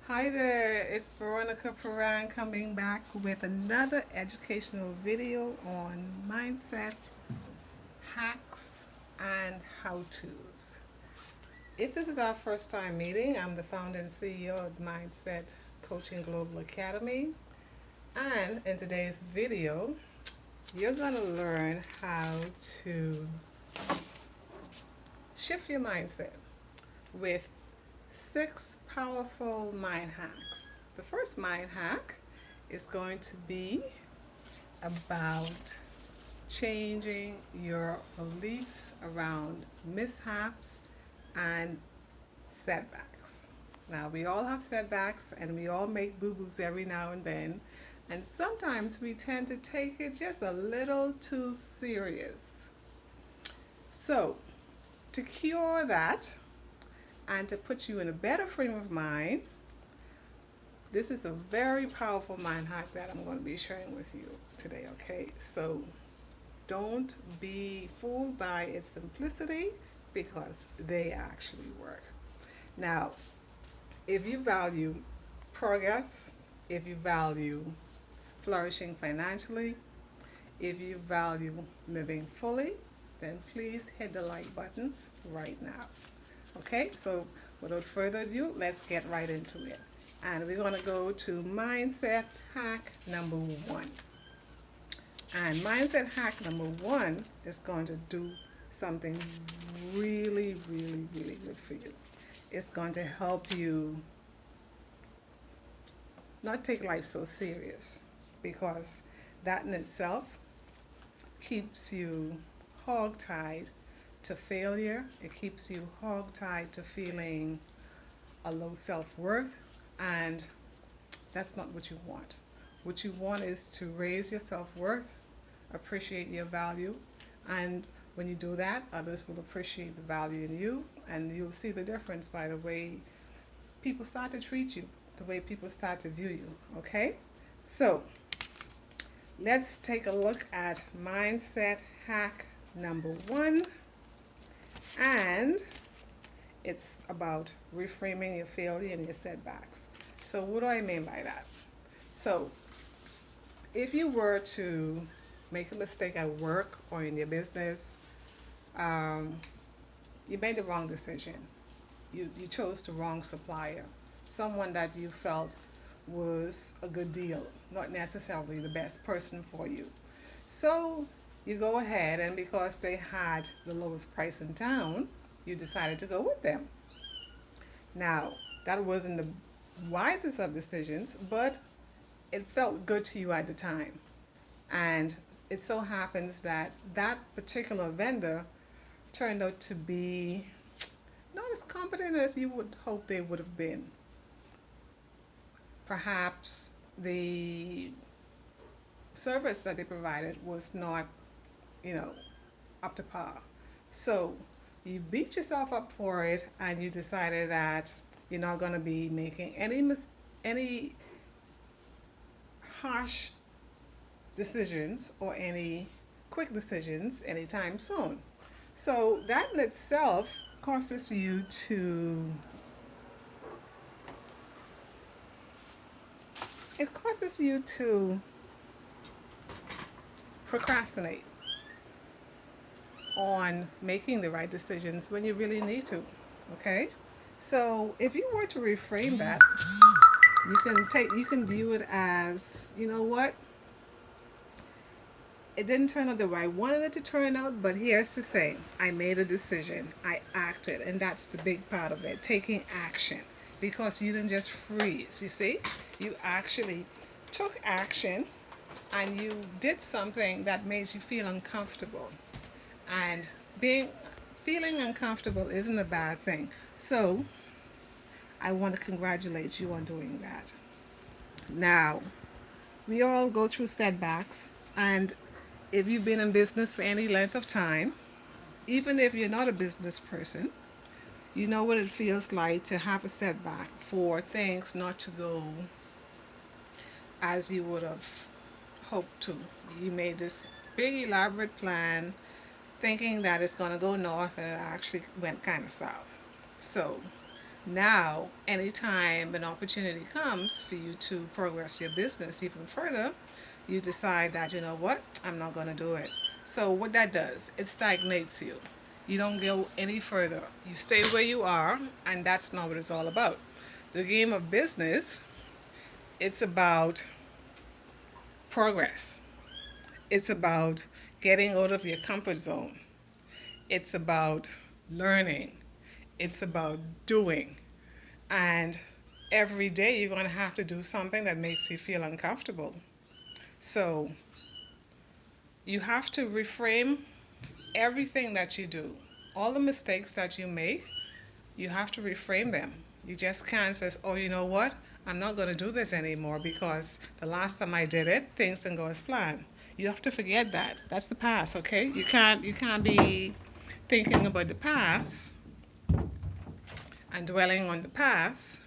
Hi there, it's Veronica Perrin coming back with another educational video on mindset hacks and how-tos. If this is our first time meeting, I'm the founder and CEO of Mindset Coaching Global Academy, and in today's video, you're going to learn how to shift your mindset with 6 powerful mind hacks. The first mind hack is going to be about changing your beliefs around mishaps and setbacks. Now, we all have setbacks and we all make boo-boos every now and sometimes we tend to take it just a little too serious. So, to cure that, and to put you in a better frame of mind, this is a very powerful mind hack that I'm going to be sharing with you today, okay? So don't be fooled by its simplicity because they actually work. Now, if you value progress, if you value flourishing financially, if you value living fully, then please hit the like button right now. Okay, so without further ado, let's get right into it. And we're going to go to mindset hack number 1. And mindset hack number 1 is going to do something really good for you. It's going to help you not take life so serious, because that in itself keeps you hogtied to failure. It keeps you hogtied to feeling a low self-worth, and that's not what you want. What you want is to raise your self-worth, appreciate your value, and when you do that, others will appreciate the value in you, and you'll see the difference by the way people start to treat you, the way people start to view you, okay? So, let's take a look at mindset hack number 1. And it's about reframing your failure and your setbacks. So what do I mean by that? So if you were to make a mistake at work or in your business, you made the wrong decision. You chose the wrong supplier, someone that you felt was a good deal, not necessarily the best person for you. So you go ahead, and because they had the lowest price in town, you decided to go with them. Now, that wasn't the wisest of decisions, but it felt good to you at the time. And it so happens that that particular vendor turned out to be not as competent as you would hope they would have been. Perhaps the service that they provided was not, up to par. So you beat yourself up for it, and you decided that you're not going to be making any harsh decisions or any quick decisions anytime soon. So that in itself causes you to procrastinate on making the right decisions when you really need to. Okay? So if you were to reframe that, you can view it as, you know what? It didn't turn out the way I wanted it to turn out, but here's the thing. I made a decision. I acted, and that's the big part of it, taking action. Because you didn't just freeze, you see? You actually took action, and you did something that made you feel uncomfortable. And feeling uncomfortable isn't a bad thing. So I want to congratulate you on doing that. Now, we all go through setbacks, and if you've been in business for any length of time, even if you're not a business person, you know what it feels like to have a setback, for things not to go as you would have hoped to. You made this big elaborate plan thinking that it's going to go north, and it actually went kind of south. So Now, anytime an opportunity comes for you to progress your business even further, you decide that, you know what, I'm not going to do it. So, what that does, it stagnates you. You don't go any further. You stay where you are, and that's not what it's all about. The game of business, it's about progress, it's about getting out of your comfort zone, it's about learning, it's about doing. And every day you're going to have to do something that makes you feel uncomfortable. So you have to reframe everything that you do. All the mistakes that you make, you have to reframe them. You just can't say, oh, you know what? I'm not going to do this anymore because the last time I did it, things didn't go as planned. You have to forget that. That's the past, okay? You can't be thinking about the past and dwelling on the past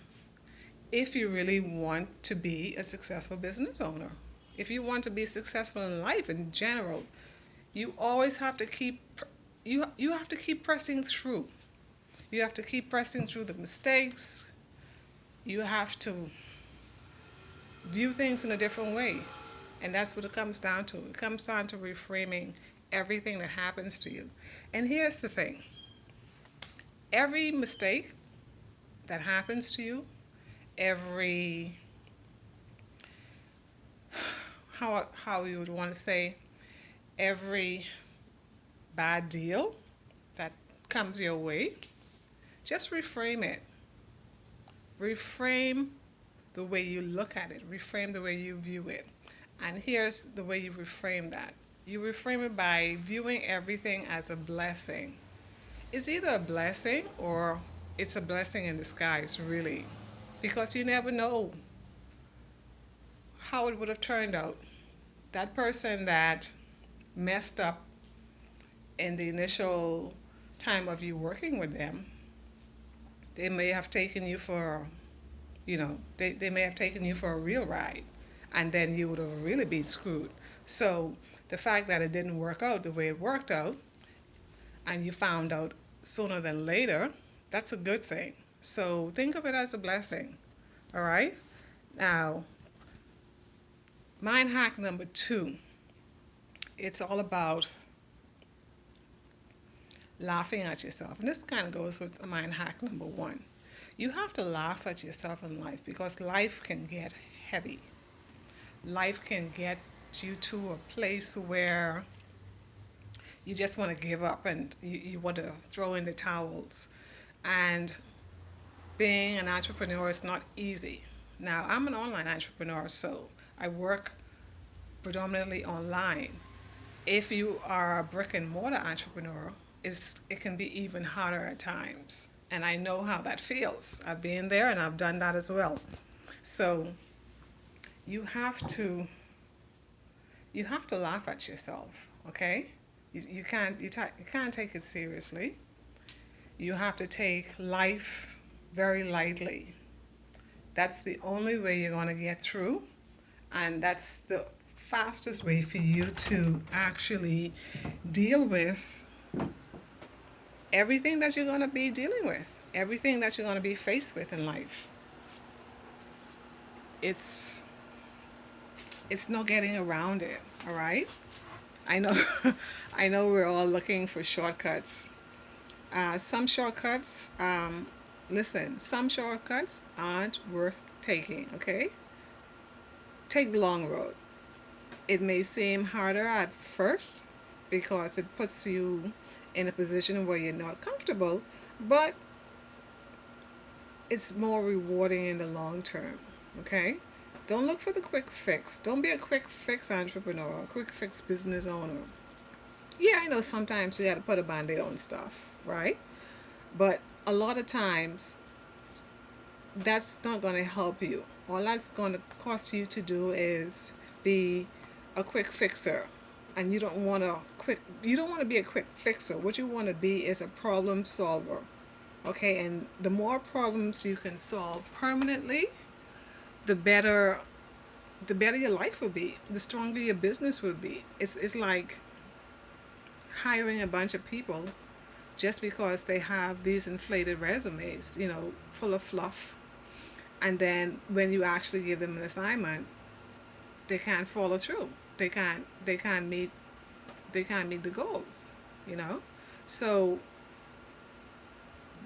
if you really want to be a successful business owner. If you want to be successful in life in general, you always have to keep you have to keep pressing through. You have to keep pressing through the mistakes. You have to view things in a different way. And that's what it comes down to. It comes down to reframing everything that happens to you. And here's the thing. Every mistake that happens to you, every how you would want to say, every bad deal that comes your way, just reframe it. Reframe the way you look at it. Reframe the way you view it. And here's the way you reframe that. You reframe it by viewing everything as a blessing. It's either a blessing or it's a blessing in disguise, really. Because you never know how it would have turned out. That person that messed up in the initial time of you working with them, they may have taken you for, they may have taken you for a real ride, and then you would have really been screwed. So the fact that it didn't work out the way it worked out, and you found out sooner than later, that's a good thing. So think of it as a blessing, all right? Now, mind hack number 2, it's all about laughing at yourself. And this kind of goes with mind hack number 1. You have to laugh at yourself in life because life can get heavy. Life can get you to a place where you just want to give up and you want to throw in the towels. And being an entrepreneur is not easy. Now, I'm an online entrepreneur, so I work predominantly online. If you are a brick and mortar entrepreneur, it can be even harder at times. And I know how that feels. I've been there and I've done that as well. So you have to laugh at yourself, okay? You can't take it seriously. You have to take life very lightly. That's the only way you're going to get through, and that's the fastest way for you to actually deal with everything that you're going to be dealing with, everything that you're going to be faced with in life. It's no getting around it, all right? I know I know we're all looking for shortcuts. Some shortcuts, some shortcuts aren't worth taking, okay? Take the long road. It may seem harder at first because it puts you in a position where you're not comfortable, but it's more rewarding in the long term, okay? Don't look for the quick fix. Don't be a quick fix entrepreneur, a quick fix business owner. Yeah, I know sometimes you got to put a band-aid on stuff, right? But a lot of times, that's not going to help you. All that's going to cost you to do is be a quick fixer, and you don't want to be a quick fixer. What you want to be is a problem solver, okay? And the more problems you can solve permanently, the better your life will be, the stronger your business will be. It's like hiring a bunch of people just because they have these inflated resumes, full of fluff. And then when you actually give them an assignment, they can't follow through. They can't meet the goals, you know? So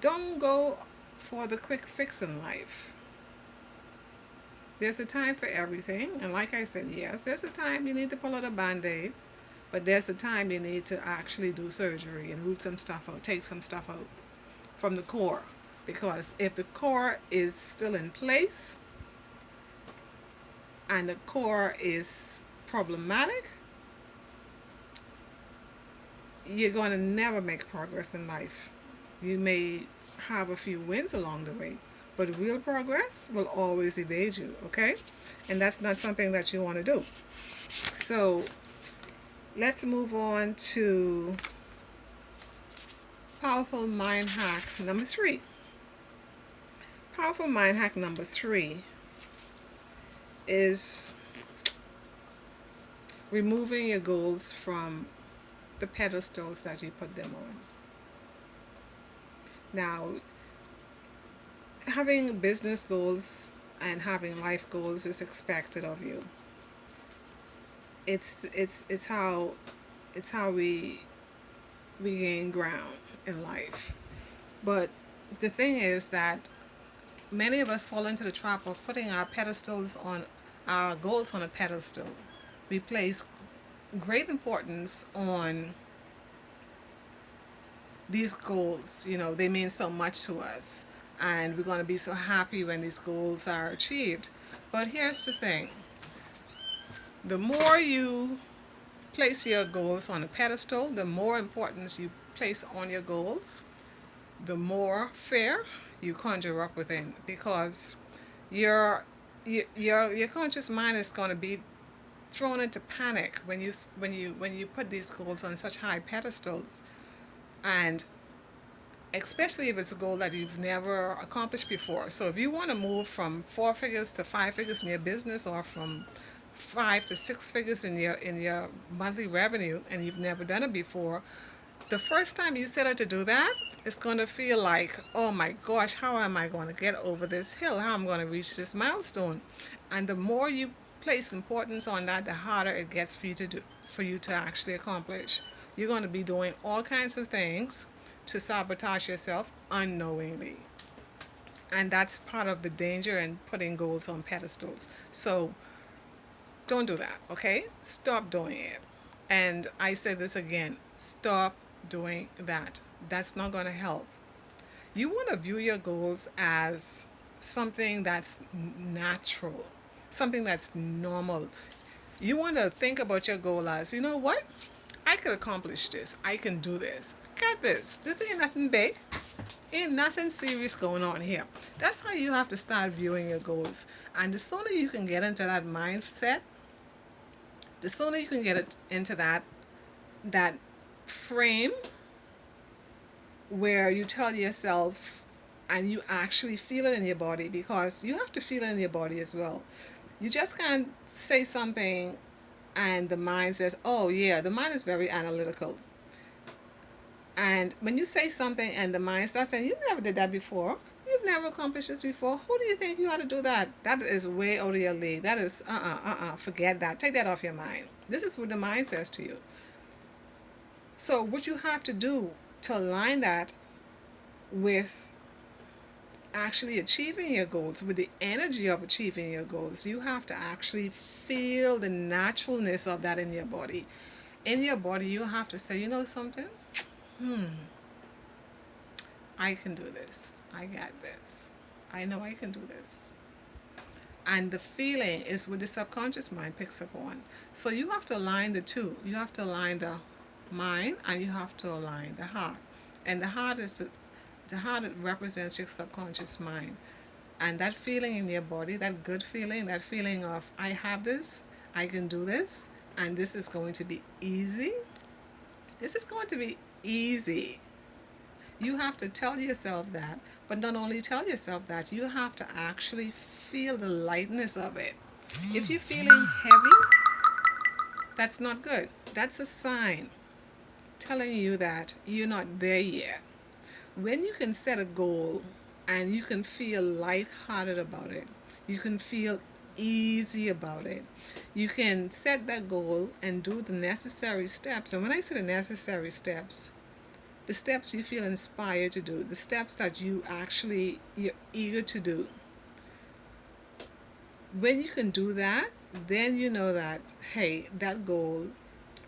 don't go for the quick fix in life. There's a time for everything, and like I said, yes, there's a time you need to pull out a band-aid, but there's a time you need to actually do surgery and root some stuff out, take some stuff out from the core. Because if the core is still in place and the core is problematic, you're going to never make progress in life. You may have a few wins along the way, but real progress will always evade you, okay? And that's not something that you want to do. So let's move on to powerful mind hack number 3. Powerful mind hack number 3 is removing your goals from the pedestals that you put them on. Now, having business goals and having life goals is expected of you. It's how we gain ground in life. But the thing is that many of us fall into the trap of putting our goals on a pedestal. We place great importance on these goals. They mean so much to us, and we're going to be so happy when these goals are achieved. But here's the thing: the more you place your goals on a pedestal, the more importance you place on your goals, the more fear you conjure up within, because your conscious mind is going to be thrown into panic when you put these goals on such high pedestals, and especially if it's a goal that you've never accomplished before. So if you want to move from 4 figures to 5 figures in your business, or from 5 to 6 figures in your monthly revenue, and you've never done it before, the first time you set out to do that, it's going to feel like, oh my gosh, how am I going to get over this hill? How am I going to reach this milestone? And the more you place importance on that, the harder it gets for you to actually accomplish. You're going to be doing all kinds of things to sabotage yourself unknowingly. And that's part of the danger in putting goals on pedestals. So don't do that, okay? Stop doing it. And I say this again, stop doing that. That's not going to help. You want to view your goals as something that's natural, something that's normal. You want to think about your goal as, you know what? I could accomplish this. I can do this. I got this. This ain't nothing big. Ain't nothing serious going on here. That's how you have to start viewing your goals. And the sooner you can get into that mindset, the sooner you can get it into that frame where you tell yourself, and you actually feel it in your body, because you have to feel it in your body as well. You just can't say something and the mind says, oh yeah, the mind is very analytical. And when you say something and the mind starts saying, you never did that before, you've never accomplished this before, who do you think you ought to do that? That is way out of your league. That is forget that. Take that off your mind. This is what the mind says to you. So what you have to do to align that with actually achieving your goals, with the energy of achieving your goals, you have to actually feel the naturalness of that in your body. In your body, you have to say, you know something? I can do this. I got this. I know I can do this. And the feeling is what the subconscious mind picks up on. So you have to align the two. You have to align the mind, and you have to align the heart. And the heart is the heart represents your subconscious mind. And that feeling in your body, that good feeling, that feeling of, I have this, I can do this, and this is going to be easy. This is going to be easy. You have to tell yourself that, but not only tell yourself that, you have to actually feel the lightness of it. If you're feeling heavy, that's not good. That's a sign telling you that you're not there yet. When you can set a goal and you can feel lighthearted about it, you can feel easy about it, you can set that goal and do the necessary steps. And when I say the necessary steps, the steps you feel inspired to do, the steps that you're eager to do. When you can do that, then you know that, hey, that goal,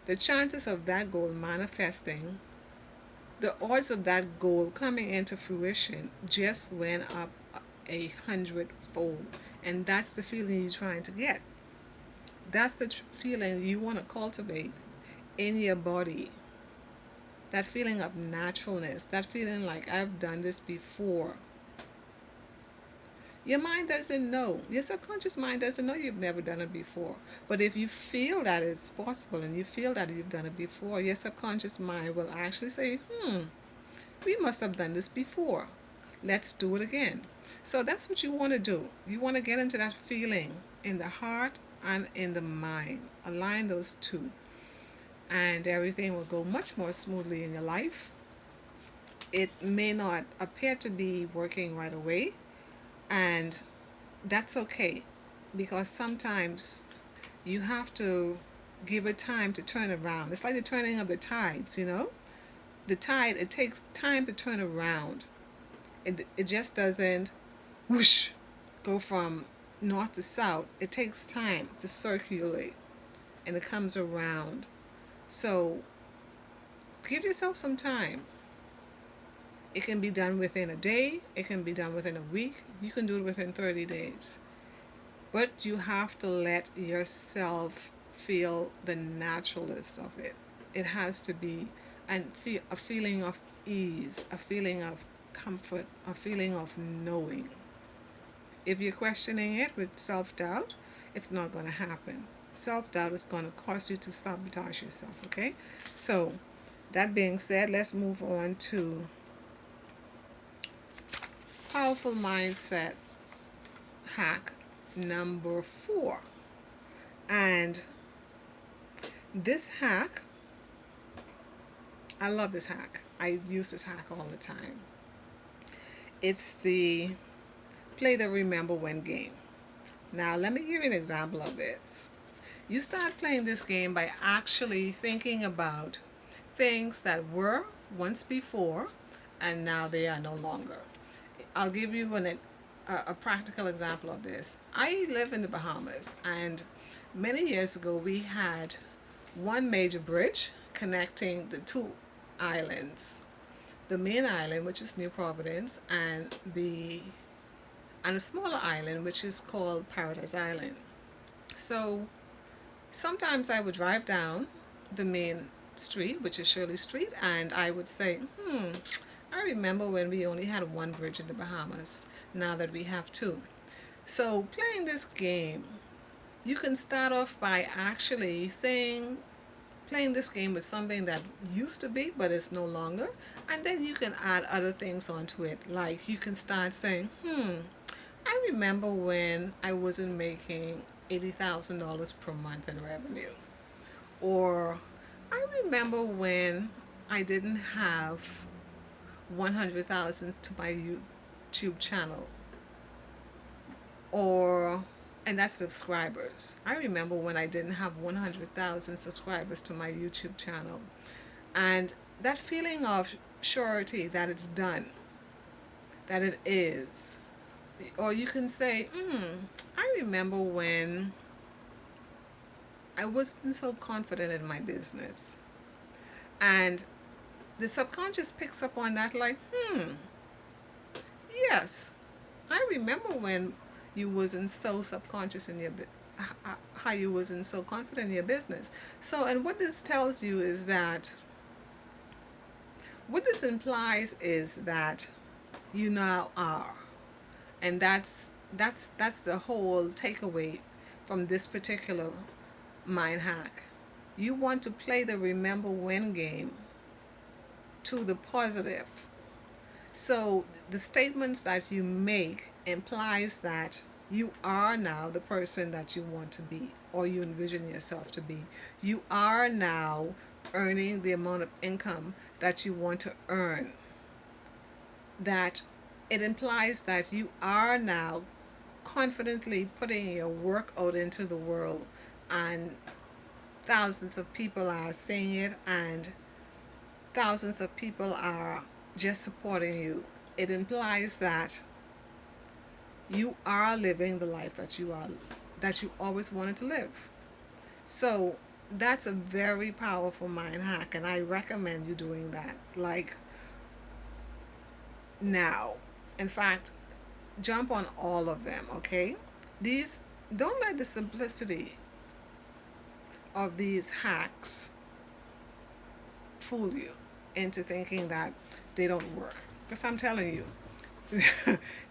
the chances of that goal manifesting, the odds of that goal coming into fruition just went up 100-fold. And that's the feeling you're trying to get. That's the feeling you want to cultivate in your body. That feeling of naturalness, that feeling like I've done this before. Your mind doesn't know. Your subconscious mind doesn't know you've never done it before. But if you feel that it's possible and you feel that you've done it before, your subconscious mind will actually say, we must have done this before. Let's do it again. So that's what you want to do. You want to get into that feeling in the heart and in the mind. Align those two. And everything will go much more smoothly in your life. It may not appear to be working right away, and that's okay, because sometimes you have to give it time to turn around. It's like the turning of the tides, The tide, it takes time to turn around. It just doesn't whoosh go from north to south. It takes time to circulate and it comes around. So give yourself some time. It can be done within a day, it can be done within a week, you can do it within 30 days. But you have to let yourself feel the naturalist of it. It has to be a feeling of ease, a feeling of comfort, a feeling of knowing. If you're questioning it with self-doubt, it's not going to happen. Self-doubt is going to cause you to sabotage yourself, okay? So, that being said, let's move on to powerful mindset hack number 4. And this hack, I love this hack. I use this hack all the time. It's the play the remember when game. Now, let me give you an example of this. You start playing this game by actually thinking about things that were once before and now they are no longer. I'll give you a practical example of this. I live in the Bahamas, and many years ago we had one major bridge connecting the two islands. The main island, which is New Providence, and a smaller island, which is called Paradise Island. So sometimes I would drive down the main street, which is Shirley Street, and I would say, I remember when we only had one bridge in the Bahamas, now that we have two. So playing this game, you can start off by actually playing this game with something that used to be but is no longer, and then you can add other things onto it. Like you can start saying, I remember when I wasn't making $80,000 per month in revenue. Or I remember when I didn't have 100,000 to my YouTube channel. And that's subscribers. I remember when I didn't have 100,000 subscribers to my YouTube channel. And that feeling of surety that it's done, that it is. Or you can say, I remember when I wasn't so confident in my business. And the subconscious picks up on that like, yes, I remember when you wasn't so subconscious in how you wasn't so confident in your business. So, and what this tells you is that, what this implies is that you now are. And that's the whole takeaway from this particular mind hack. You want to play the remember when game to the positive. So the statements that you make implies that you are now the person that you want to be, or you envision yourself to be. You are now earning the amount of income that you want to earn, that it implies that you are now confidently putting your work out into the world, and thousands of people are seeing it, and thousands of people are just supporting you. It implies that you are living the life that you always wanted to live. So that's a very powerful mind hack, and I recommend you doing that like now. In fact, jump on all of them, okay? These Don't let the simplicity of these hacks fool you into thinking that they don't work. Because I'm telling you,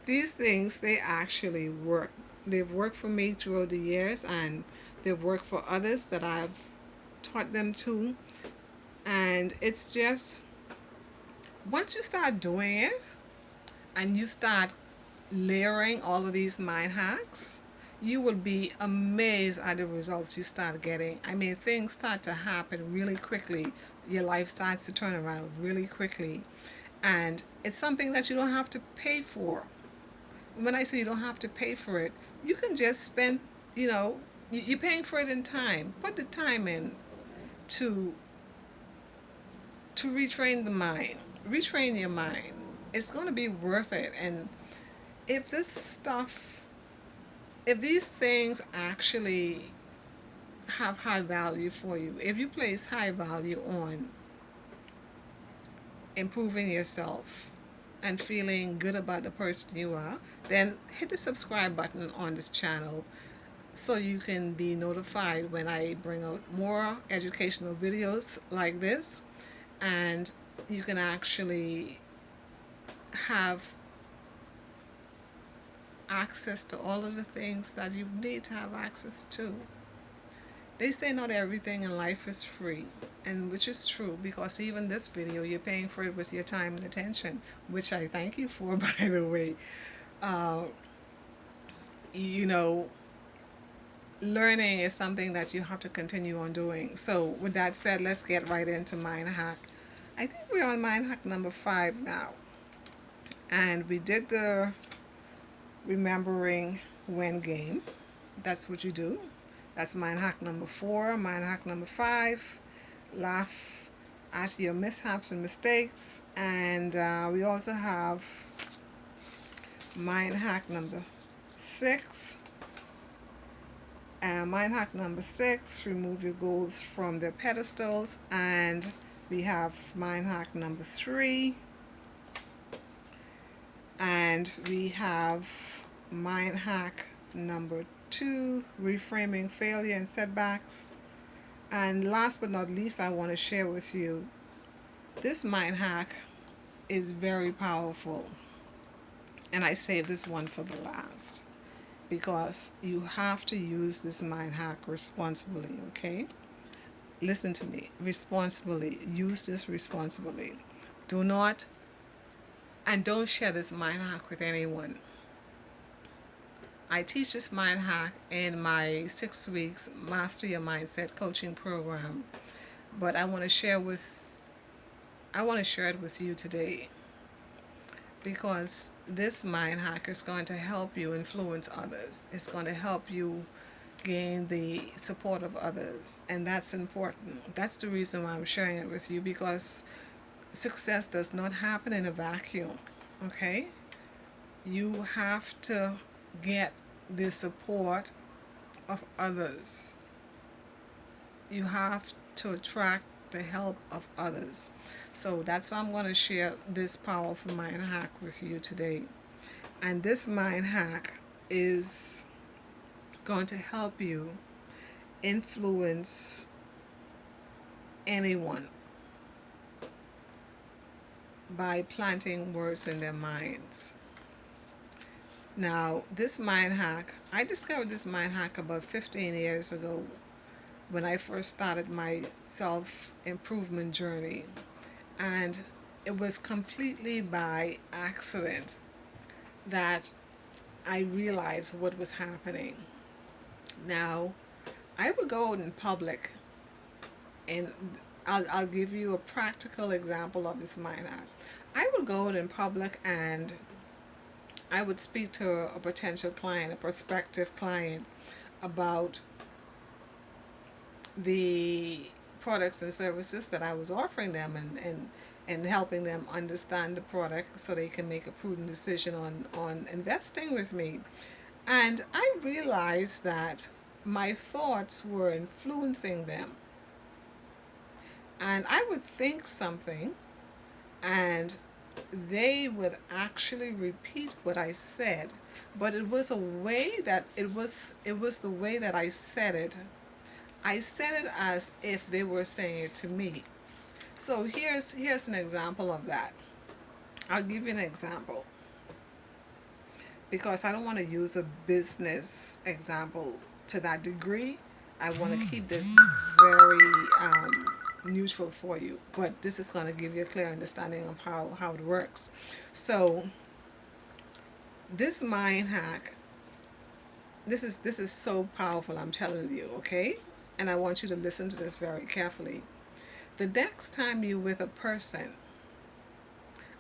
these things, they actually work. They've worked for me throughout the years, and they've worked for others that I've taught them to. And it's just, once you start doing it and you start layering all of these mind hacks, you will be amazed at the results you start getting. I mean, things start to happen really quickly. Your life starts to turn around really quickly. And it's something that you don't have to pay for. When I say you don't have to pay for it, you can just spend, you're paying for it in time. Put the time in to retrain the mind. Retrain your mind. It's going to be worth it. And if this stuff, if these things actually have high value for you, if you place high value on improving yourself and feeling good about the person you are, then hit the subscribe button on this channel so you can be notified when I bring out more educational videos like this, and you can actually have access to all of the things that you need to have access to. They say not everything in life is free, and which is true, because even this video, you're paying for it with your time and attention, which I thank you for, by the way. Uh, you know, Learning is something that you have to continue on doing. So with that said, let's get right into mind hack. I think we're on mind hack number 5 now. And we did the remembering when game. That's what you do. That's mind hack number 4. Mind hack number 5, laugh at your mishaps and mistakes. And we also have mind hack number 6. And mind hack number 6, remove your goals from their pedestals. And we have mind hack number 3. And we have mind hack number 2, reframing failure and setbacks. And last but not least, I want to share with you, this mind hack is very powerful. And I save this one for the last, because you have to use this mind hack responsibly, okay? Listen to me, responsibly. Use this responsibly. Do not, and don't share this mind hack with anyone. I teach this mind hack in my 6 weeks Master Your Mindset coaching program, but I want to share it with you today, because this mind hack is going to help you influence others. It's going to help you gain the support of others, and that's important. That's the reason why I'm sharing it with you, because success does not happen in a vacuum, okay? You have to get the support of others. You have to attract the help of others. So that's why I'm going to share this powerful mind hack with you today. And this mind hack is going to help you influence anyone by planting words in their minds. Now, this mind hack, I discovered this mind hack about 15 years ago when I first started my self-improvement journey. And it was completely by accident that I realized what was happening. Now, I would go out in public, and I'll give you a practical example of this mind hack. I would go out in public and I would speak to a potential client, a prospective client, about the products and services that I was offering them, and helping them understand the product so they can make a prudent decision on investing with me. And I realized that my thoughts were influencing them. And I would think something, and they would actually repeat what I said, but it was a way that it was the way that I said it. I said it as if they were saying it to me. So here's an example of that. I'll give you an example because I don't want to use a business example to that degree. I want to keep this very neutral for you, but this is going to give you a clear understanding of how it works. So this mind hack, this is so powerful, I'm telling you, okay? And I want you to listen to this very carefully. The next time you're with a person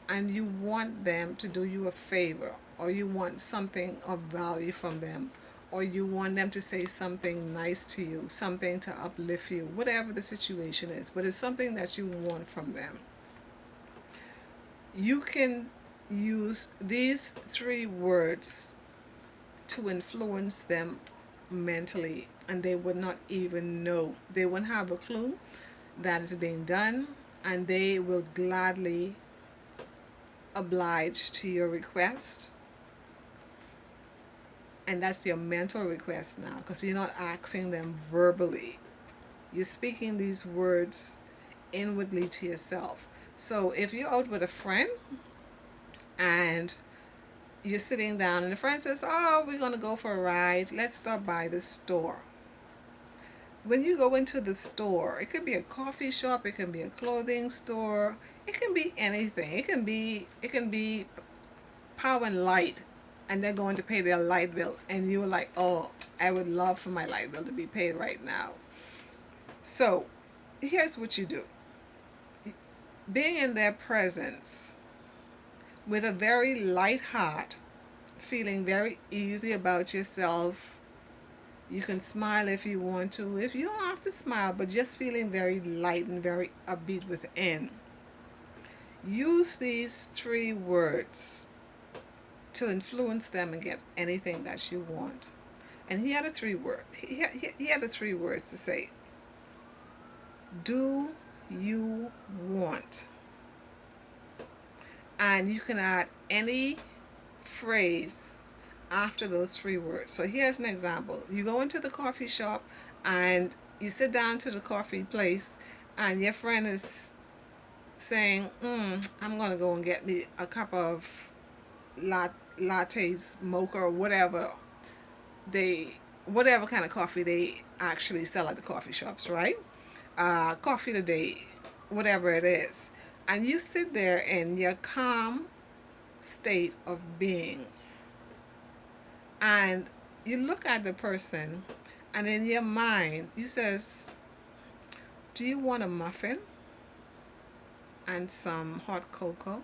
and you want them to do you a favor, or you want something of value from them, or you want them to say something nice to you, something to uplift you, whatever the situation is, but it's something that you want from them, you can use these three words to influence them mentally, and they would not even know. They wouldn't have a clue that is being done, and they will gladly oblige to your request. And that's your mental request now, because you're not asking them verbally. You're speaking these words inwardly to yourself. So if you're out with a friend and you're sitting down and the friend says, oh, we're going to go for a ride, let's stop by the store. When you go into the store, it could be a coffee shop, it can be a clothing store, it can be anything. It can be Power and Light, and they're going to pay their light bill, and you're like, oh, I would love for my light bill to be paid right now. So here's what you do. Being in their presence with a very light heart, feeling very easy about yourself. You can smile if you want to. If you don't have to smile, but just feeling very light and very upbeat within. Use these three words to influence them and get anything that you want. And he had the three words. He had the three words to say. Do you want? And you can add any phrase after those three words. So here's an example. You go into the coffee shop and you sit down to the coffee place, and your friend is saying, I'm going to go and get me a cup of lattes, mocha, or whatever kind of coffee they actually sell at the coffee shops, right? Coffee today, whatever it is. And you sit there in your calm state of being, and you look at the person, and in your mind you says, do you want a muffin and some hot cocoa?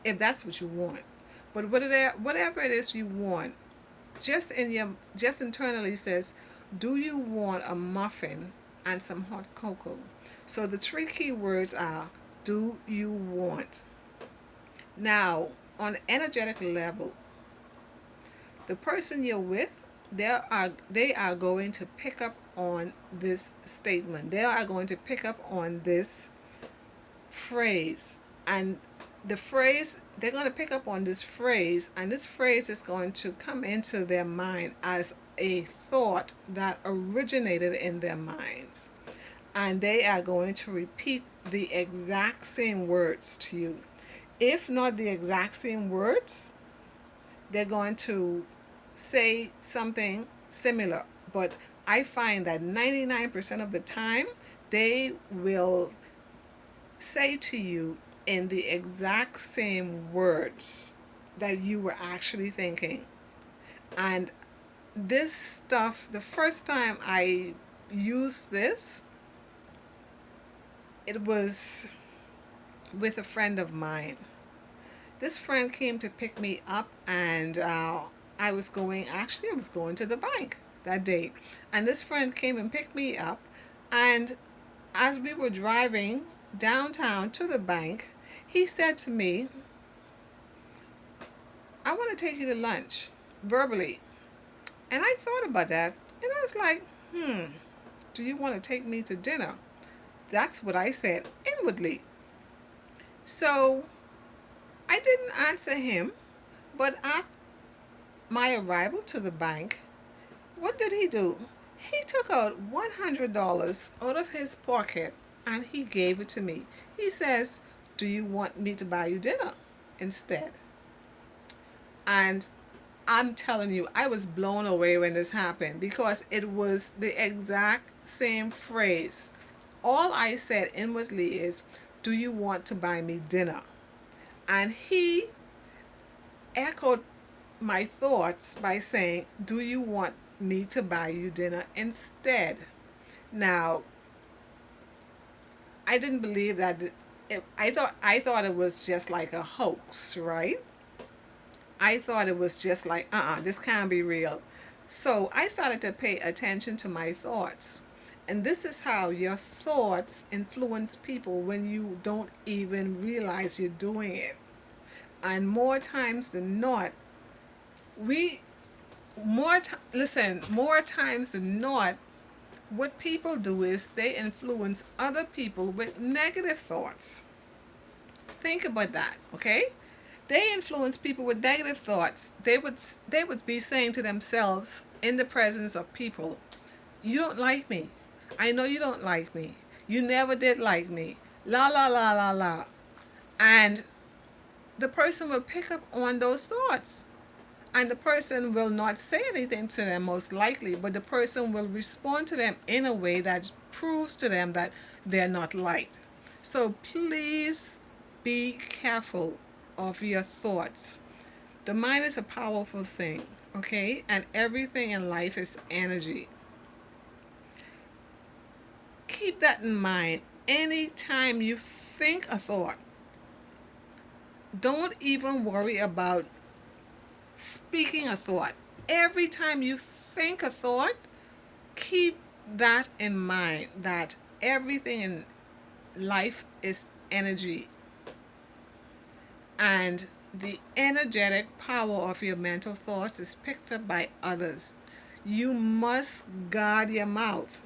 If that's what you want. But whatever it is you want, just internally says, do you want a muffin and some hot cocoa? So the three key words are, do you want? Now, on an energetic level, the person you're with, they are going to pick up on this statement. They are going to pick up on this phrase. And the phrase, they're going to pick up on this phrase, and this phrase is going to come into their mind as a thought that originated in their minds. And they are going to repeat the exact same words to you. If not the exact same words, they're going to say something similar. But I find that 99% of the time, they will say to you in the exact same words that you were actually thinking. And this stuff, the first time I used this. It was with a friend of mine. This friend came to pick me up, and I was going to the bank that day. And this friend came and picked me up, and as we were driving downtown to the bank, he said to me, I want to take you to lunch, verbally. And I thought about that, and I was like, do you want to take me to dinner? That's what I said inwardly. So I didn't answer him, but at my arrival to the bank, what did he do? He took out $100 out of his pocket and he gave it to me. He says, do you want me to buy you dinner instead? And I'm telling you, I was blown away when this happened, because it was the exact same phrase. All I said inwardly is, do you want to buy me dinner? And he echoed my thoughts by saying, do you want me to buy you dinner instead? Now, I didn't believe that. I thought it was just like a hoax, right? I thought it was just like, this can't be real. So I started to pay attention to my thoughts. And this is how your thoughts influence people when you don't even realize you're doing it. And more times than not, more times than not, what people do is they influence other people with negative thoughts. Think about that, okay? They influence people with negative thoughts. They would be saying to themselves in the presence of people, you don't like me. I know you don't like me. You never did like me. La la la la la. And the person will pick up on those thoughts. And the person will not say anything to them, most likely, but the person will respond to them in a way that proves to them that they're not liked. So please be careful of your thoughts. The mind is a powerful thing, okay? And everything in life is energy. Keep that in mind. Anytime you think a thought, don't even worry about speaking a thought. Every time you think a thought, keep that in mind, that everything in life is energy. And the energetic power of your mental thoughts is picked up by others. You must guard your mouth.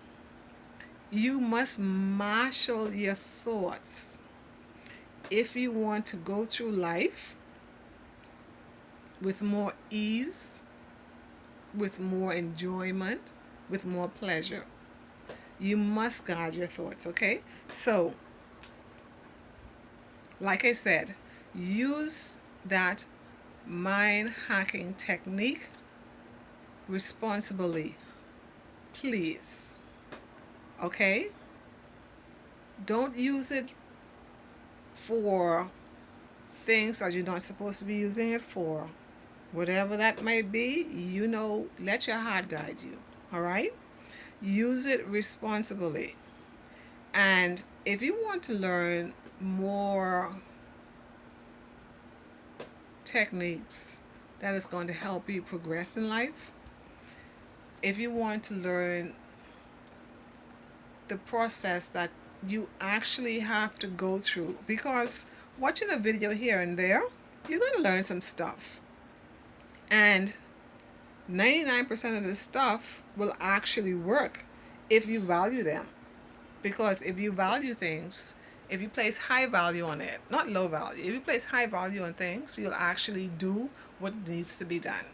You must marshal your thoughts if you want to go through life with more ease, with more enjoyment, with more pleasure. You must guard your thoughts, okay? So, like I said, use that mind hacking technique responsibly, please. Okay? Don't use it for things that you're not supposed to be using it for. Whatever that may be, let your heart guide you. All right? Use it responsibly. And if you want to learn more techniques that is going to help you progress in life, if you want to learn the process that you actually have to go through, because watching a video here and there, you're going to learn some stuff. And 99% of the stuff will actually work if you value them. Because if you value things, if you place high value on it, not low value, if you place high value on things, you'll actually do what needs to be done.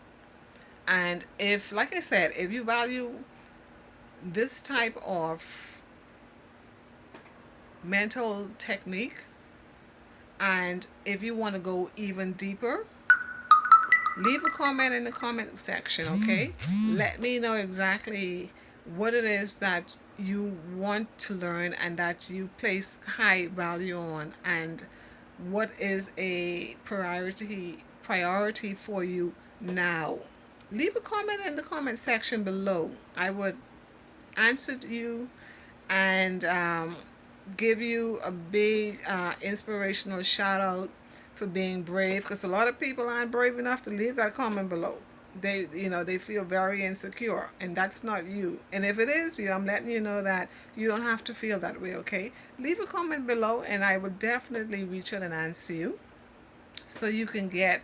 And if, like I said, if you value this type of mental technique, and if you want to go even deeper, leave a comment in the comment section, okay? Let me know exactly what it is that you want to learn and that you place high value on, and what is a priority for you now. Leave a comment in the comment section below. I would answer you and give you a big inspirational shout out for being brave, because a lot of people aren't brave enough to leave that comment below. They feel very insecure, and that's not you. And if it is you, I'm letting you know that you don't have to feel that way. Okay, leave a comment below and I will definitely reach out and answer you, so you can get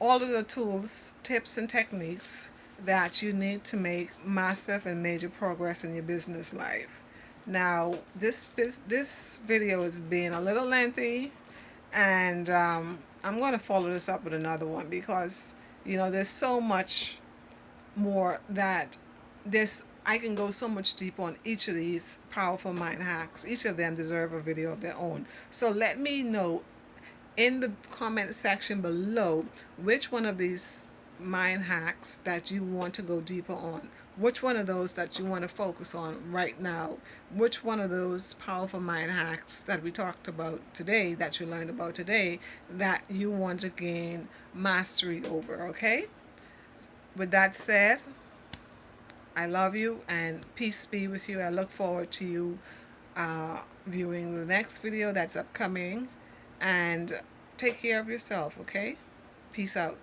all of the tools, tips, and techniques that you need to make massive and major progress in your business life. Now, this video is being a little lengthy, and I'm going to follow this up with another one, because there's so much more that I can go so much deeper on each of these powerful mind hacks. Each of them deserve a video of their own. So let me know in the comment section below which one of these mind hacks that you want to go deeper on. Which one of those that you want to focus on right now? Which one of those powerful mind hacks that we talked about today, that you learned about today, that you want to gain mastery over, okay? With that said, I love you and peace be with you. I look forward to you viewing the next video that's upcoming. And take care of yourself, okay? Peace out.